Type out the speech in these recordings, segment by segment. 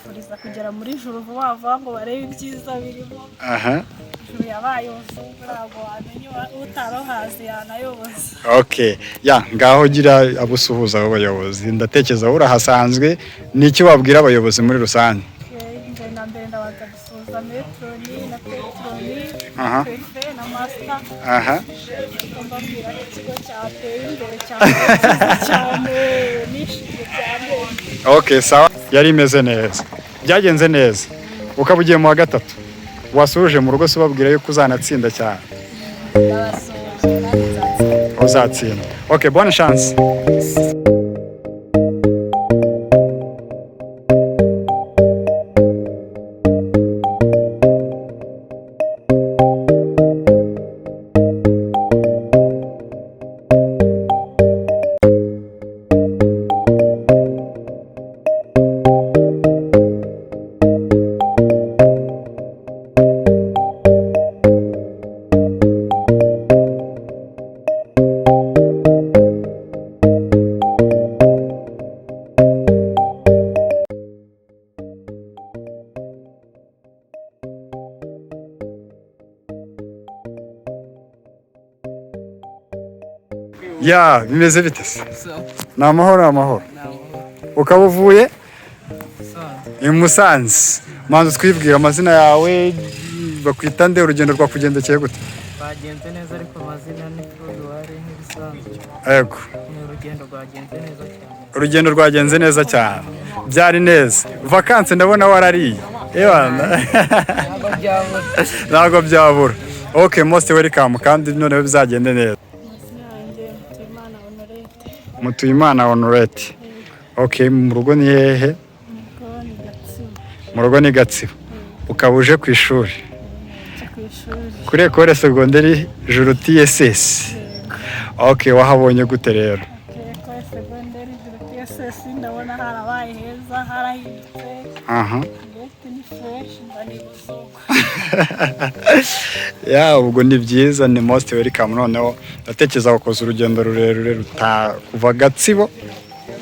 mbifuriza kugera muri juru vuba vuba ngo barebe ibyiza birimo. Juru yabaye ntabwo wamenya utarohazi yanayoboza. Okay, ya ngaho gira abusuhuza abo bayobozi, ndatekereza urahasanzwe, niki wabwira abayobozi muri rusange? Na mbere ndabaza gusuhuza Metroni na Petroni, Pefe na Master. Mbabwira ikigo cyateye imbere cyane nishimye cyane. Okay, sawa, yari imeze neza, byagenze neza, ukaba ugiye mu wa gatatu, wasuje mu rugo se ubabwira yuko uzanatsinda cyane? Uzatsinda. Okay, bonne chance. Ya, bimeze bite se? Ni amahoro. Ukaba uvuye i Musanze. Manzi twibwira amazina yawe, bakwita nde, urugendo rwakugendekeye gute? Bagenze neza ariko amazina ni Froduwari nk'ibisanzwe. Yego. Urugendo rwagenze neza cyane. Byari neza. Vacances ndabona warariye. Ntabwo byabura. Okay, most welcome kandi noneho bizagende neza. Mutuyimana Honorette. Okay, mu rugo ni hehe? Mu rugo ni Gatsibo. Ukaba uje ku ishuri? Kuri Ecole Secondaire Juru TSS. Okay, wahabonye gute rero? Ecole Secondaire Juru TSS ndabona harabaye heza, harahitse. Ni fresh ndani busoko. Ya, ubwo ni byiza, ni most welcome. Noneho ndatekereza wakoze urugendo rurerure kuva Gatsibo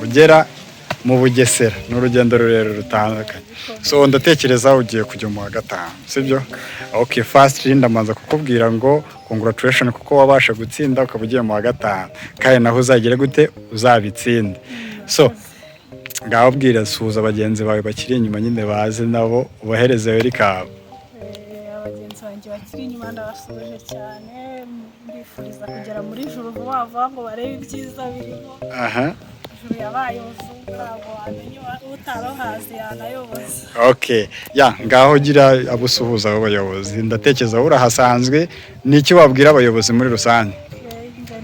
ugera mu Bugesera, n'urugendo rurerure rutandukanye. So ndatekereza ugiye kujya mu wa gatanu, sibyo? Okay, first ndamanza kukubwira ngo congratulations kuko wabasha gutsinda ukaba ugiye mu wa gatanu, kandi naho uzagire gute uzabitsinde. So ngaho bwira suhuza abagenzi bawe bakiri inyuma nyine baze nabo ubahereze welcome. Abagenzi banjye bakiri inyuma ndabasuje cyane, mbifuriza kugera muri juru vuba vuba ngo barebe ibyiza birimo. Juru yabaye ntabwo wamenya utarohazi yanayoboza. Okay, ya ngaho gira abusuhuza abo bayobozi, ndatekereza urahasanzwe, niki wabwira abayobozi muri rusange?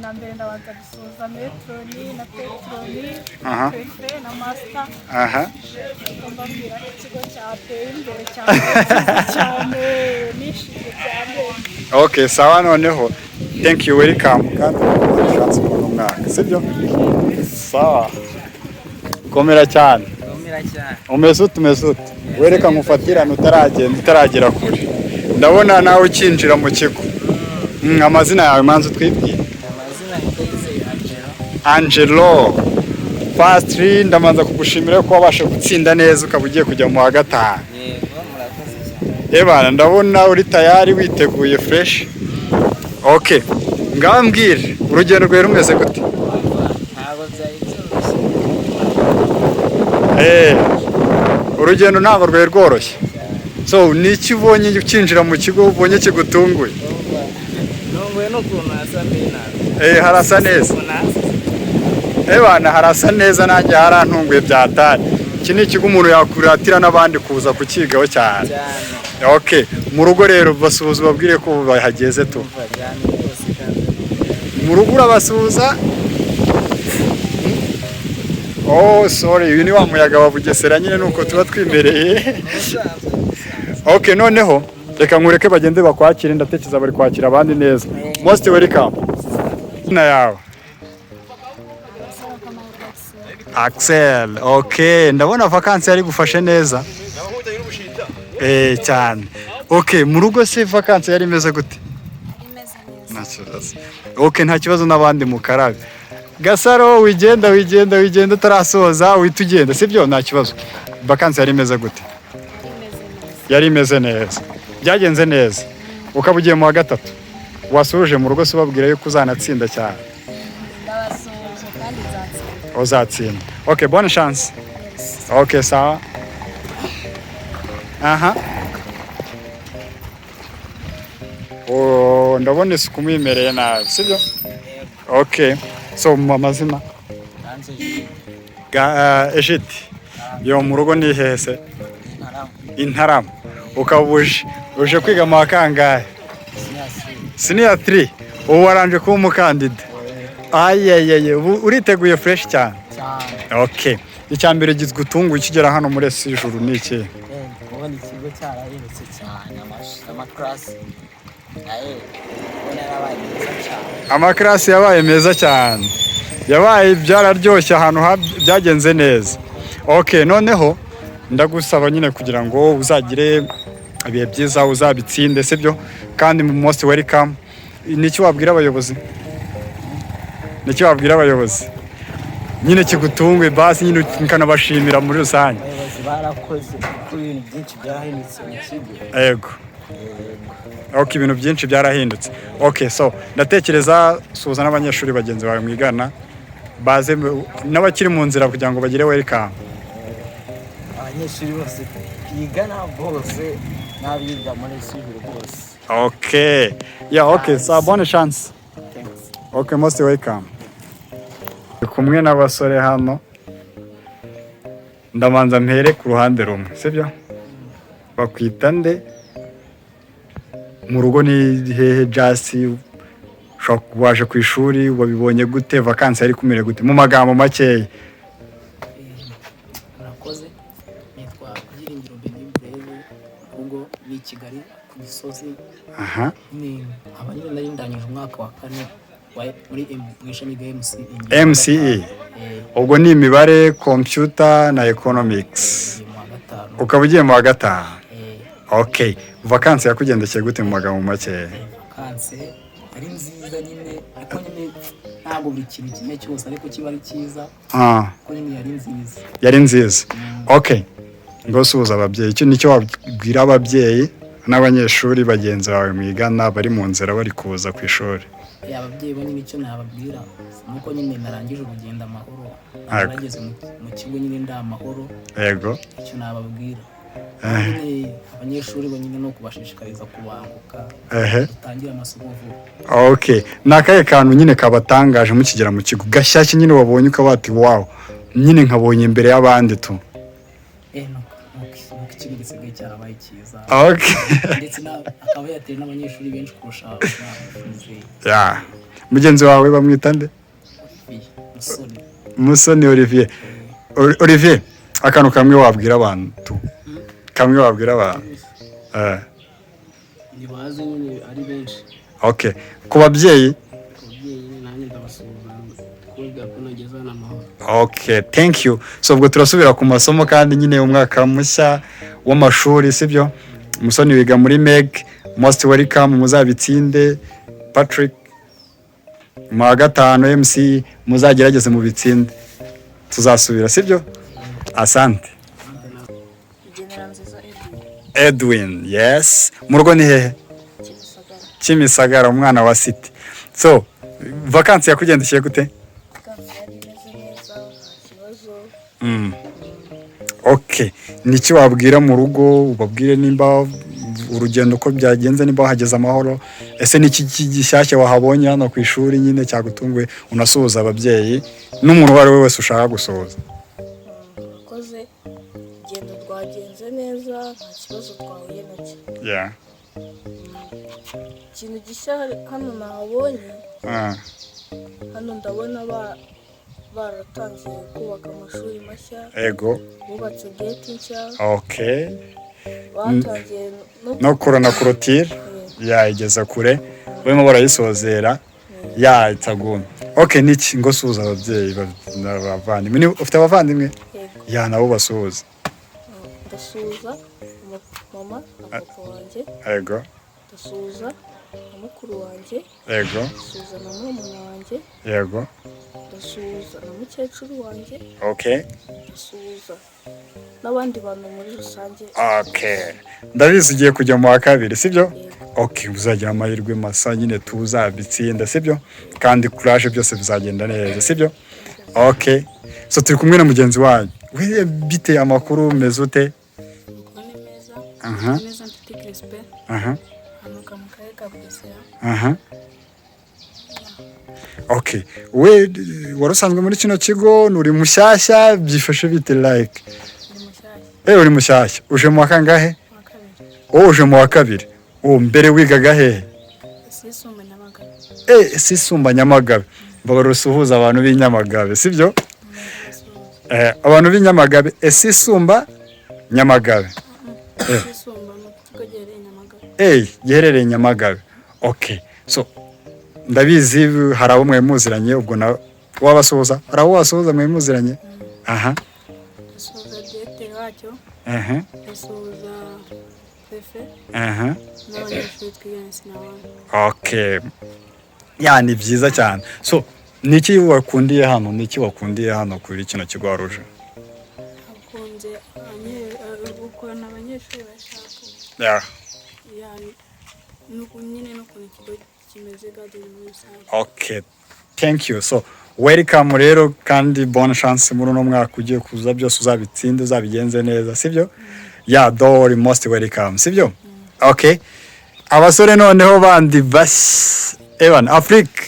Na mbere ndabaza gusuhuza Metroni na Petroni, Pefe na Master. Mbabwira ikigo cyateye imbere cyane nishimye cyane. Okay, sawa, noneho thank you, welcome kandi chance mu mwaka, sibyo? Sawa. Komera cyane. Umeze ute? Wereka nkufatirana utaragera kure. Ndabona nawe ukinjira mu kigo. Amazina yawe manzi twibwira? Amazina ni Angelo. First ndamanza kugushimira ko wabasha gutsinda neza ukaba ugiye kujya mu wa gatanu. Yego, murakoze cyane. Ndabona uri tayari witeguye fresh. Okay, ngambwire urugendo rwe rumeze gute? Ntabwo byayitoroshye. Urugendo ntabwo rwe rworoshye. So niki ubonye ukinjira mu kigo ubonye kigutunguye? Nunguye n'ukuntu hasa neza. Harasa neza. Harasa neza, nanjye harantunguye byatari. Iki ni ikigo umuntu yakuratira n'abandi kuza kukigaho cyane. Okay, mu rugo rero basuhuza babwire ko bahageze tu. Mu rugo urabasuhuza? Oh sorry, uyu ni wa muyaga wa Bugesera nyine nuko tuba twimereye. Okay, noneho reka nkureke bagende bakwakire, ndatekereza bari kwakira abandi neza. Most welcome. Na yawe Axel. Okay, ndabona vacances yari gufashe neza. Cyane. Okay, mu rugo se vacances yari imeze gute? Imeze neza. Okay, nta kibazo n'abandi mukarabe. Gasaro wigenda utarasoza uhita ugenda sibyo nta kibazo. Vacancy yari imeze gute? Yari imeze neza. Byagenze neza. Ukaba ugiye mu wa gatatu. Wasuje mu rugo se ubabwira yuko uzanatsinda cyane. Ndabasuje kandi nzatsinda. Uzatsinda. Okay, bonne chance. Okay, sawa. Aha. Ndabona isuku mwimereye nabi sibyo? Okay. So mu mazina Ejidi yo mu rugo ni hese Intarama. Ukaba uje kwiga mu wakangahe? Senior 3. Ubu waranje kuba umukandida. Ayeyeye uriteguye fresh cyane. Okay. Icyambere gizwe utungu ukigera hano muri Sijuru ni iki? Ubona ikigo cyarahindutse cyane amaklasi Amaklasi yabaye meza cyane. Yabaye byararyoshye ahantu byagenze neza. Okay, noneho ndagusaba nyine kugira ngo uzagire ibihe byiza uzabitsinde sibyo kandi most welcome. Niki wabwira abayobozi? Niki wabwira abayobozi? Nyine kigutungwe basi nyine nkanabashimira muri rusange. Abayobozi barakoze ku bintu byinshi byarahindutse mu kigo. Yego. Okay, ibintu byinshi byarahindutse. Okay, so ndatekereza suza n'abanyeshuri bagenzi bawe mwigana baze n'abakiri mu nzira kugira ngo bagire welcome. Abanyeshuri bose bigana bose n'abiga muri Sijuru bose. Okay. Yeah, okay. So bonne chance. Thanks. Okay, most welcome. Kumwe n'abasore hano. Ndamanza mpere ku ruhande rumwe, sibyo? Bakwita nde? Mu rugo ni hehe Jasi? Waje ku ishuri wabibonye gute? Vacancy ari kumire gute? Mu magambo makeya. Murakoze. Nitwa Byiringiro Benimbreve. Ubwo ni Kigali ku Gisozi. Aha. Ni abanyine nari ndangije umwaka wa 4 muri ishami rya MCE. Ubwo ni imibare, computer na economics. Ukaba ugiye mu wa gatanu. Okay. Vacancy yakugendekeye gute mu magambo makeya? Vacancy ari nziza nyine ariko nyine ntabwo buri kintu kimwe cyose ariko kiba ari cyiza. Ko nyine yari nziza. Yari nziza. Okay. Ngo suza ababyeyi. Icyo nicyo wabwira ababyeyi n'abanyeshuri bagenzi bawe mwigana bari mu nzira bari kuza ku ishuri. Ababyeyi bo nyine icyo nababwira nuko nyine narangije urugendo amahoro. Narageze mu kigo nyine ndamahoro. Yego. Icyo nababwira. Abanyeshuri bo nyine no kubashishikariza kubanguka. Utangira amasomo vuba. Okay. Nakaye kantu nyine kabatangaje mukigera mu kigo gashyashye nyine wabonye ukabati wow. Nyine nkabonye imbere y'abandi tu. Ikigo gisigaye cyarabaye cyiza. Okay. Ndetse akaba yateye n'abanyeshuri benshi kurusha abanyeshuri. Yeah. Mugenzi wawe bamwita nde? Musoni Olivier. Olivier, akantu kamwe wabwira abantu. Kamwe wabwira abantu. Ni bazi nyine ari benshi. Okay. Ku babyeyi nanjye ndabasuhuza kubwira ko nageze hano amahoro. Okay, thank you. So ubwo turasubira ku masomo kandi nyine umwaka mushya w'amashuri sibyo? Musoni wiga muri MEG, most welcome muzabitsinde. Patrick mu wa gatanu MC muzagerageze mu bitsinde. Tuzasubira sibyo? Asante. Edwin, yes. Mu rugo ni hehe? Kimisagara, umwana wa City. So, vacancy yakugendekeye gute? Okay. Niki wabwira mu rugo? Ubabwire nimba urugendo ko byagenze nimba wahageze amahoro. Ese niki gishyashya wahabonye hano ku ishuri nyine cyagutunguye unasuhuza ababyeyi n'umuntu wari wese ushaka gusuhuza? Koze igendo rwagenze neza nta kibazo twahuye nacyo. Yeah. Ikintu gishya hano nahabonye. Hano ndabona baratangiye kubaka amashuri mashya. Ego. Bubatse gate nshya. Okay. Batangiye no kurona kurotire. Igeza kure. Barimo barayisozera. Itaguma. Okay, niki ngo suza ababyeyi bavandimwe. Ufite abavandimwe? Ya nabo basuhuza. Ndasuhuza mama na papa wanjye. Ego. Ndasuhuza na mukuru wanjye, yego ndasuhuza na murumuna wanjye, yego ndasuhuza na mukecuru wanjye, okay ndasuhuza n'abandi bantu muri rusange. okay ndabizi ugiye kujya mu wa kabiri sibyo? okay uzagira amahirwe masa nyine tuzabitsinda sibyo? kandi courage byose bizagenda neza sibyo? okay so turi kumwe na mugenzi wanyu, we bite amakuru meze ute? Neza mfite Crispin. Anuka mu karere ka Bugesera. okay we warusanzwe muri kino kigo uri mushyashya byifashe bite like? Uri mushyashya uje mu wa kangahe? Uje mu wa kabiri. Mbere wigaga hehe? Sisumba Nyamagabe. Sisumba Nyamagabe. Barusuhuza abantu b'inyamagabe sibyo? Abantu b'inyamagabe Sisumba Nyamagabe. Sisumba no kugereye Nyamagabe. Giherereye Nyamagabe. Okay so ndabizi hari abo mwe muziranye ubwo na wabasuhuza hari abo wasuhuza mwe muziranye? Ndasuhuza directeur wacyo. Ndasuhuza prefe. N'abanyeshuri twigana sinabana. Okay ni byiza cyane. So niki wakundiye hano? Niki wakundiye hano kuri kino kigo waruje? Akunze gukorana abanyeshuri bashaka. Yani nyine no kuna kigo kimeze garden muri rusange. Okay thank you. So welcome rero kandi bonne chance muri no mwaka ugiye kuza byose uzabitsinde uzabigenze neza sibyo? Don't most welcome sibyo? Okay abasore noneho bandi basi Evan Afrique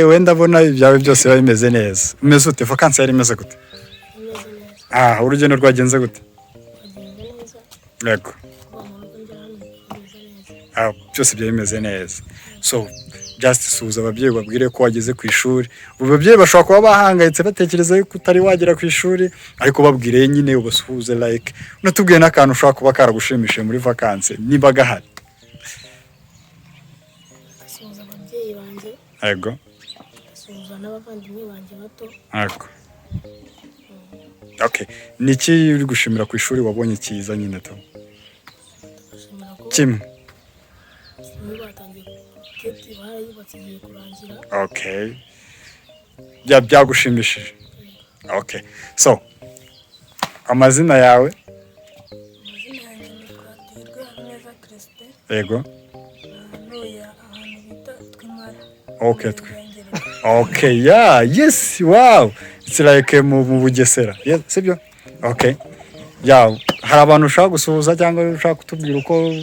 wenda bona ibyawe byose bimeze neza. Umeze ute? Vacances yari imeze gute? Urugendo rwagenze gute? Yego byose bimeze neza. So just suza ababyeyi babwire ko wageze ku ishuri. Ababyeyi bashobora kuba bahangayitse batekereza yuko utari wagera ku ishuri ariko babwire nyine ubasuhuze like unatubwiye n'akantu ushobora kuba karagushimishije muri vacances niba gahari. Ndasuhuza ababyeyi banjye. Yego. Ndasuhuza n'abavandimwe banjye bato. Yego. Okay niki uri gushimira ku ishuri wabonye cyiza nyine to? Kimwe. Okay byagushimishije. Okay so amazina yawe? Amazina yanjye ni Habineza Crispin. Yego. Ntuye ahantu bita Twimara. Okay yes wow it's like mu Bugesera sibyo? Okay hari abantu ushaka gusuhuza cyangwa ushaka kutubwira uko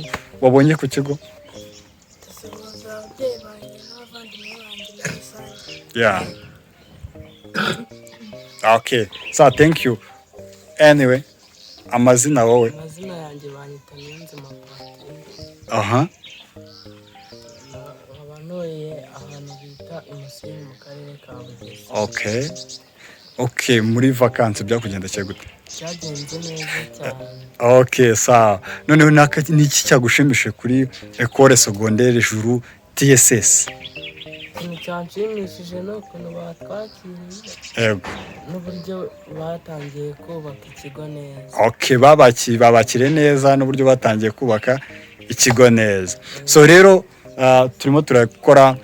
wabonye ku kigo? Okay so thank you. Anyway amazina wowe? Amazina yanjye banyita Niyonzima Patrick. Abantuye ahantu bita Imusenyi mu karere ka Bugesera. Okay muri vacances byakugendekeye gute? Byagenze neza cyane. Okay sawa noneho niki cyagushimishije kuri École Secondaire Juru TSS? Cyanshimishije no ukuntu batwakiriye n'uburyo batangiye kubaka ikigo neza. Okay babakire neza n'uburyo batangiye kubaka ikigo neza. So rero turimo turakora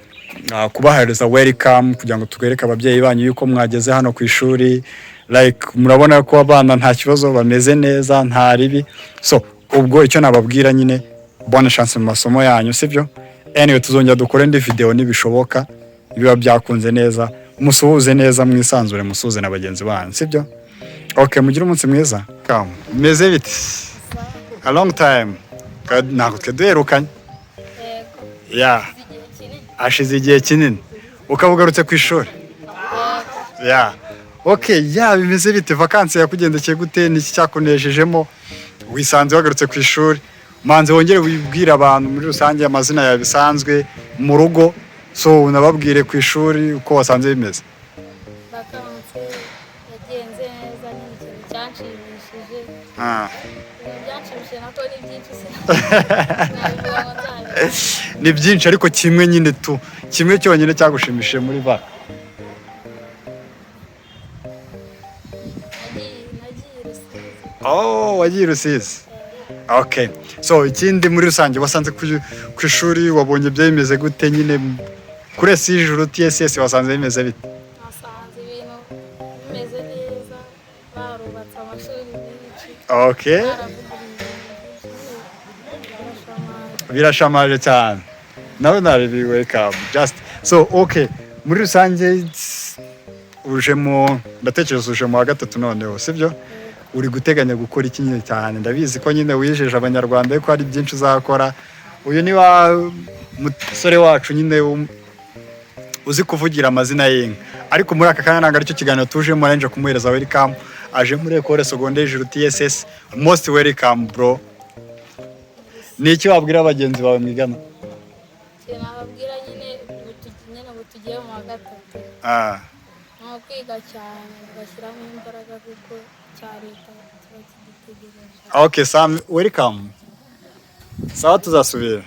kubahereza welcome kugira ngo tugwereke ababyeyi banyu yuko mwageze hano ku ishuri like murabona ko abana nta kibazo bameze neza nta ribi. So ubwo icyo nababwira nyine bonne chance mu masomo yanyu sibyo? Anyway tuzongera dukore indi video nibishoboka biba byakunze neza musuhuze neza mwisanzure musuhuze na bagenzi banyu sibyo? Okay mugire umunsi mwiza. Meze bite? A long time. Ntabwo duherukanye. Ashize igihe kinini ukabugarutse ku ishuri. Okay bimeze bite? Vacances yakugendekeye gute? Niki cyakunejejemo wisanze wagarutse ku ishuri? Manze wongere wibwira abantu muri rusange amazina yawe bisanzwe mu rugo so unababwire ku ishuri uko wasanze bimeze. Vacances yagenze neza n'ikintu cyanshimishije. Byanshimishije nako ni byinshi ni byinshi ariko kimwe nyine kimwe cyonyine cyagushimishije muri va. Wagiye Rusizi. Okay, so ikindi muri rusange wasanze ku ishuri wabonye bimeze gute nyine kuri ijuru TSS wasanze bimeze bite? Nasanze ibintu bimeze neza, barubatse amashuri menshi. Okay, birashamaje cyane. Nawe nari welcome. Just so okay, muri rusange ujemo ndatekereza ujemo wa gatatu noneho sibyo? Uri guteganya gukora iki nyine cyane? Ndabizi ko nyine wijeje abanyarwanda ko hari byinshi uzakora. Uyu ni wa musore wacu nyine uzi kuvugira amazina y'inka, ariko muri aka kanya ntabwo aricyo kiganiro tujemo, aranje kumuhereza welcome. Aje muri Ecole Secondaire Juru TSS, most welcome bro. Ni iki wabwira abagenzi bawe mwigana? Nababwira nyine ngo tugiye mu wa gatatu. Ni kwiga cyane tugashyiramo imbaraga kuko cya leta kiba kiditegereje. Okay Sam, welcome. Sawa tuzasubira.